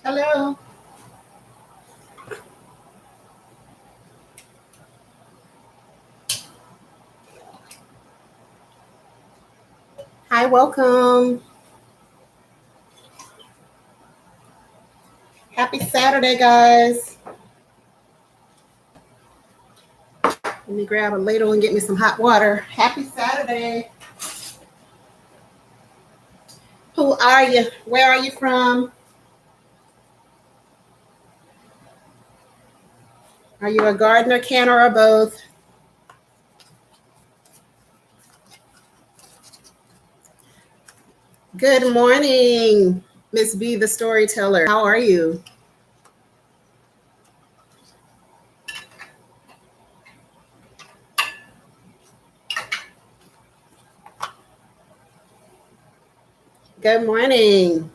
Hello. Hi, welcome. Happy Saturday, guys. Let me grab a ladle and get me some hot water. Happy Saturday. Who are you? Where are you from? Are you a gardener, canner, or both? Good morning, Miss B, the storyteller. How are you? Good morning.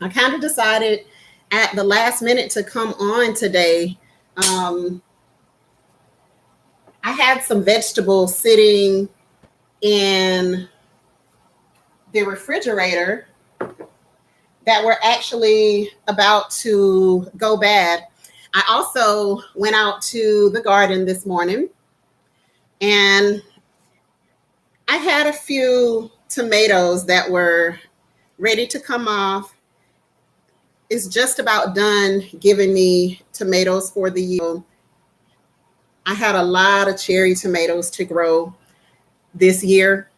I kind of decided at the last minute to come on today. I had some vegetables sitting in the refrigerator that were actually about to go bad. I also went out to the garden this morning and I had a few tomatoes that were ready to come off. It's just about done giving me tomatoes for the year. I had a lot of cherry tomatoes to grow this year.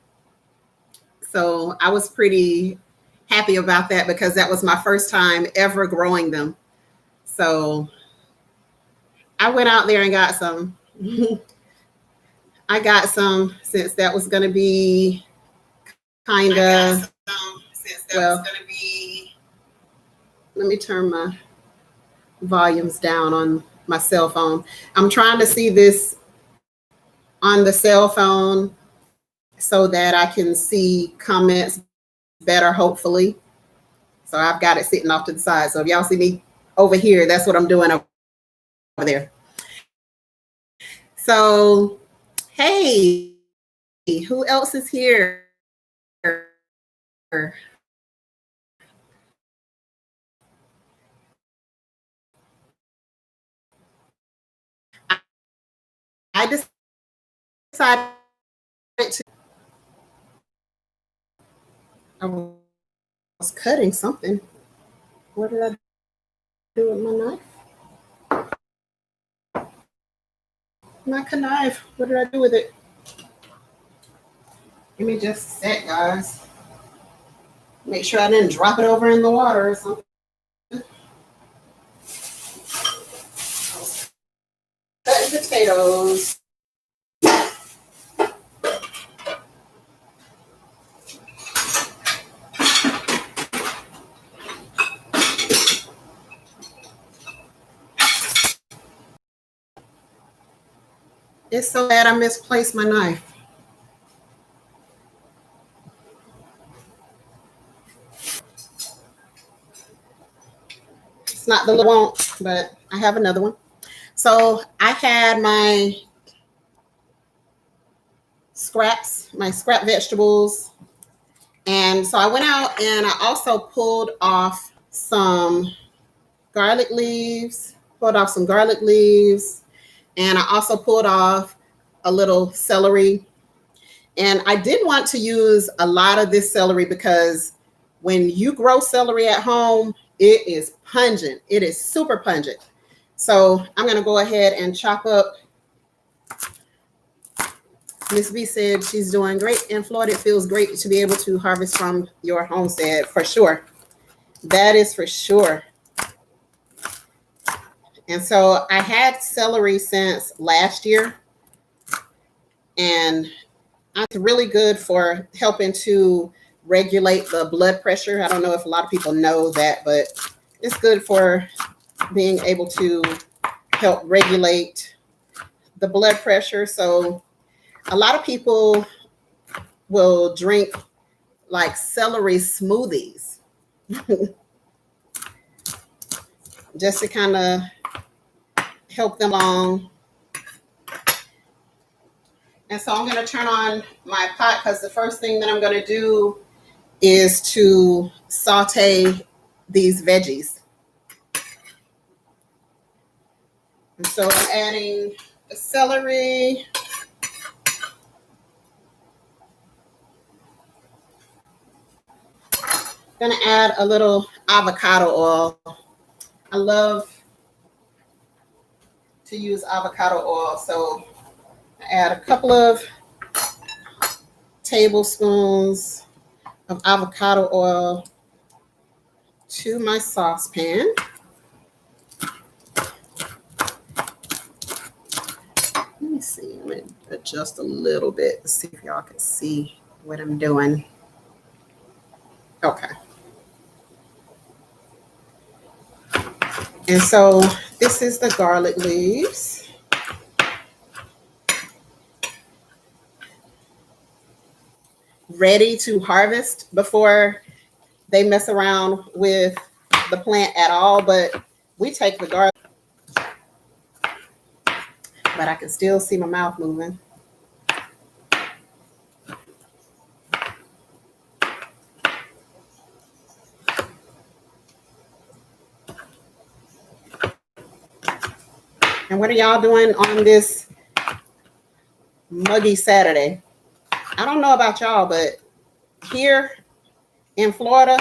So I was pretty happy about that because that was my first time ever growing them. So I went out there and got some. I got some since that was going to be kind of, well, let me turn my volumes down on my cell phone. I'm trying to see this on the cell phone so that I can see comments better, hopefully. So I've got it sitting off to the side. So if y'all see me over here, that's what I'm doing over there. So, hey, who else is here? I decided to. I was cutting something. What did I do with my knife? My knife. What did I do with it? Give me just a sec, guys. Make sure I didn't drop it over in the water or something. Cutting potatoes. It's so bad I misplaced my knife. It's not the little one, but I have another one. So I had my scraps, my scrap vegetables. And so I went out and I also pulled off some garlic leaves, and I also pulled off a little celery. And I did want to use a lot of this celery because when you grow celery at home, it is pungent. It is super pungent. So I'm going to go ahead and chop up. Miss B said she's doing great in Florida. It feels great to be able to harvest from your homestead, for sure. That is for sure. And so I had celery since last year, and it's really good for helping to regulate the blood pressure. I don't know if a lot of people know that, but it's good for being able to help regulate the blood pressure. So a lot of people will drink like celery smoothies just to kind of help them along. And so I'm going to turn on my pot because the first thing that I'm going to do is to saute these veggies. And so I'm adding the celery. Gonna add a little avocado oil. I love to use avocado oil, so I add a couple of tablespoons of avocado oil to my saucepan. Let me see, I'm gonna adjust a little bit to see if y'all can see what I'm doing. Okay. And so this is the garlic leaves. Ready to harvest before they mess around with the plant at all, but we take the garlic. But I can still see my mouth moving. And what are y'all doing on this muggy Saturday? I don't know about y'all, but here in Florida,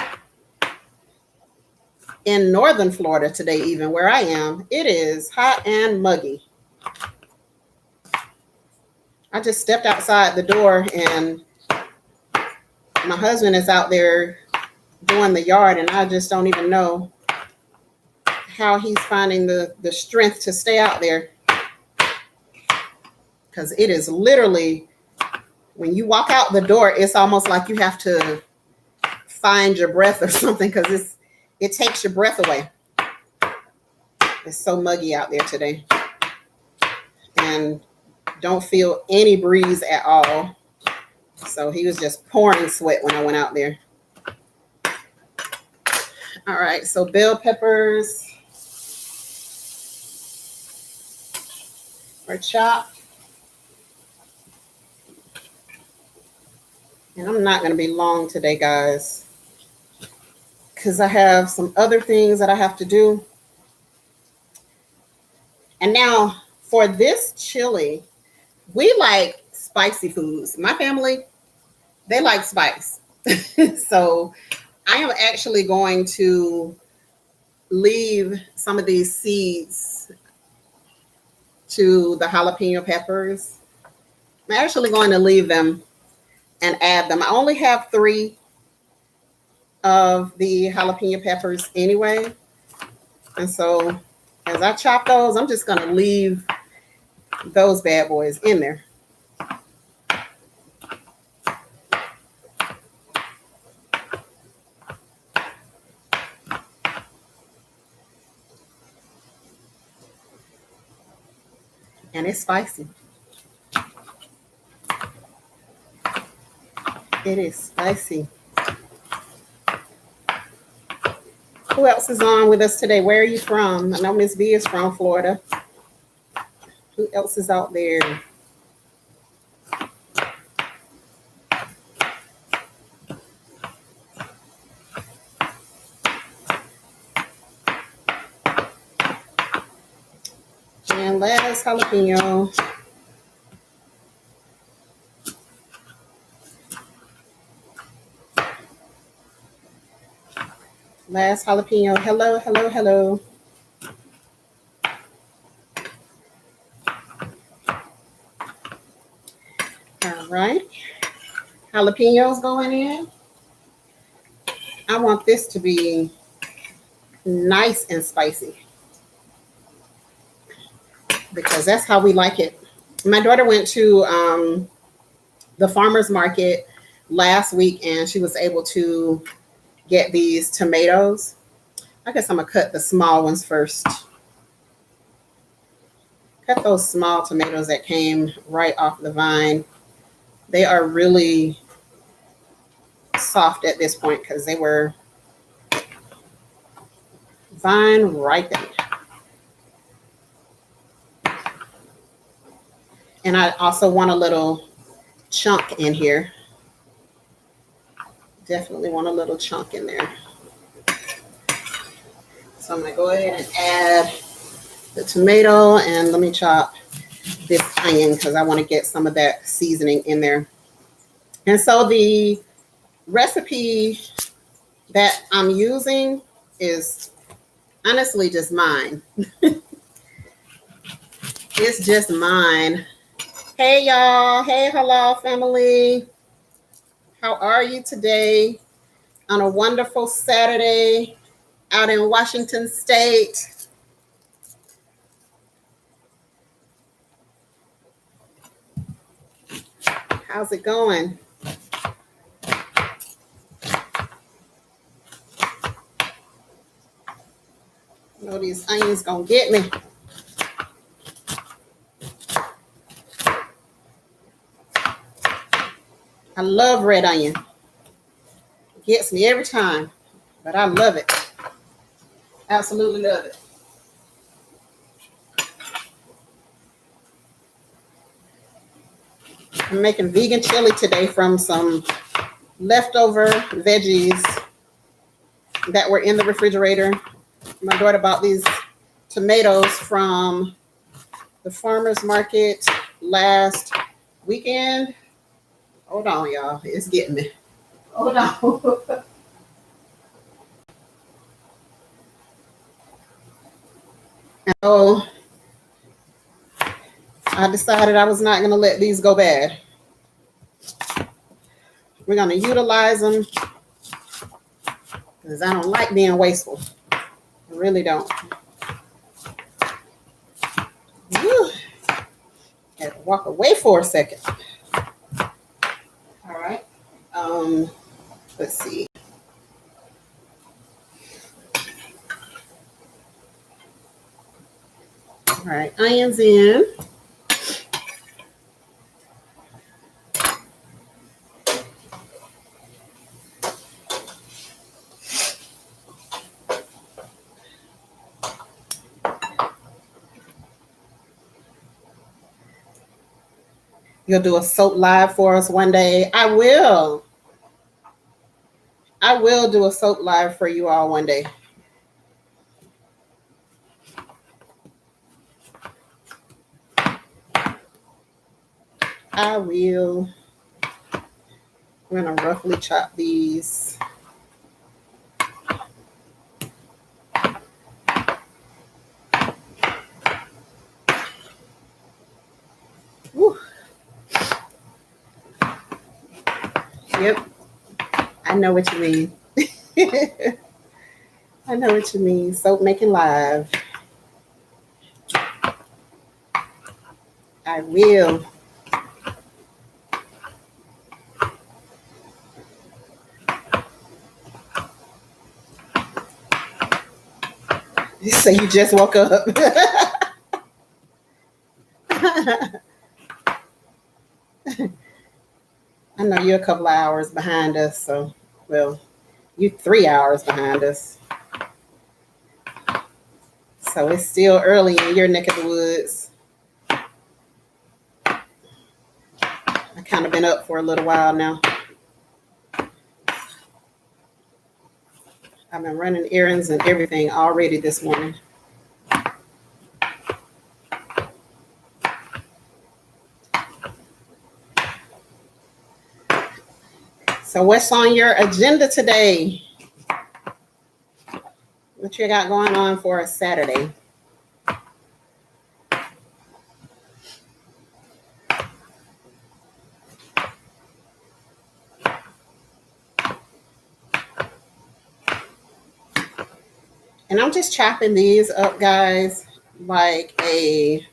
in northern Florida today, even where I am, it is hot and muggy. I just stepped outside the door and my husband is out there doing the yard, and I just don't even know how he's finding the strength to stay out there, because it is literally, when you walk out the door, it's almost like you have to find your breath or something, because it takes your breath away. It's so muggy out there today, and don't feel any breeze at all. So he was just pouring sweat when I went out there. All right, so bell peppers are chopped. And I'm not going to be long today, guys, because I have some other things that I have to do. And now for this chili, we like spicy foods. My family, they like spice. So I am actually going to leave some of these seeds to the jalapeno peppers. I'm actually going to leave them and add them. I only have 3 of the jalapeno peppers anyway. And so as I chop those, I'm just going to leave those bad boys in there. And it's spicy. It is spicy. Who else is on with us today? Where are you from? I know Miss V is from Florida. Who else is out there? And last jalapeno. Last jalapeno. Hello, hello, hello. All right. Jalapenos going in. I want this to be nice and spicy, because that's how we like it. My daughter went to the farmer's market last week, and she was able to get these tomatoes. I guess I'm gonna cut the small ones first. Cut those small tomatoes that came right off the vine. They are really soft at this point because they were vine ripened. And I also want a little chunk in here. Definitely want a little chunk in there. So I'm gonna go ahead and add the tomato, and let me chop this onion because I want to get some of that seasoning in there. And so the recipe that I'm using is honestly just mine. It's just mine. Hey y'all. Hey hello family. How are you today on a wonderful Saturday out in Washington State? How's it going? I know these onions gonna get me. I love red onion. It gets me every time, but I love it. Absolutely love it. I'm making vegan chili today from some leftover veggies that were in the refrigerator. My daughter bought these tomatoes from the farmer's market last weekend. Hold on, y'all. It's getting me. Hold on. So I decided I was not going to let these go bad. We're going to utilize them because I don't like being wasteful. I really don't. Whew. Had to walk away for a second. All right. Let's see. All right, onions in. You'll do a soap live for us one day. I will. I will do a soap live for you all one day. I will. I'm going to roughly chop these. Whew. Yep. I know what you mean. I know what you mean. Soap making live. I will. You say you just woke up. I know you're a couple of hours behind us, so, well, you're 3 hours behind us. So it's still early in your neck of the woods. I kind of been up for a little while now. I've been running errands and everything already this morning. So what's on your agenda today? What you got going on for a Saturday? And I'm just chopping these up, guys, like a